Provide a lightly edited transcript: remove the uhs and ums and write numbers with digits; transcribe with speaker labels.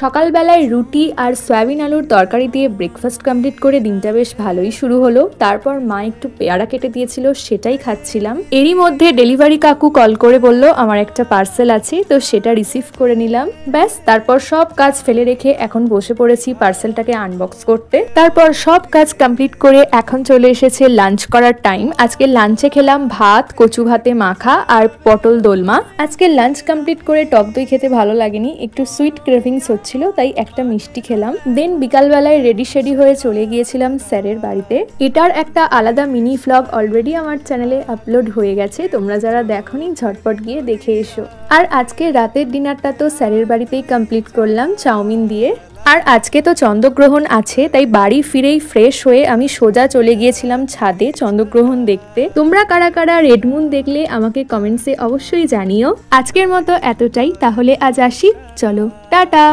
Speaker 1: সকালবেলায় রুটি আর সয়াবিন আলুর তরকারি দিয়ে ব্রেকফাস্ট কমপ্লিট করে দিনটা বেশ ভালোই শুরু হলো। তারপর মা একটু পেয়ারা কেটে দিয়েছিল, সেটাই খাচ্ছিলাম। এরই মধ্যে ডেলিভারি কাকু কল করে বলল আমার একটা পার্সেল আছে, তো সেটা রিসিভ করে নিলাম। ব্যাস, তারপর সব কাজ ফেলে রেখে এখন বসে পড়েছি পার্সেলটাকে আনবক্স করতে। তারপর সব কাজ কমপ্লিট করে এখন চলে এসেছে লাঞ্চ করার টাইম। আজকে লাঞ্চে খেলাম ভাত, কচু ভাতে মাখা আর পটল দোলমা। আজকে লাঞ্চ কমপ্লিট করে টক দই খেতে ভালো লাগেনি, একটু সুইট ক্রেভিংস হচ্ছিল, তাই একটা মিষ্টি খেলাম। দেন বিকালবেলায় রেডি শেডি হয়ে চলে গিয়েছিলাম স্যারের বাড়িতে। এটার একটা আলাদা মিনি ভ্লগ অলরেডি আমার চ্যানেলে আপলোড হয়ে গেছে, তোমরা যারা দেখোনি ঝটপট গিয়ে দেখে এসো। আর আজকে রাতের ডিনারটা তো স্যারের বাড়িতেই কমপ্লিট করলাম চাউমিন দিয়ে। আর আজকে তো চন্দ্রগ্রহণ আছে, তাই বাড়ি ফিরেই ফ্রেশ হয়ে আমি সোজা চলে গিয়েছিলাম ছাদে চন্দ্রগ্রহণ দেখতে। তোমরা কারা কারা রেড মুন দেখলে আমাকে কমেন্টসে অবশ্যই জানিও। আজকের মতো এতটাই, তাহলে আজ আসি, চলো টাটা।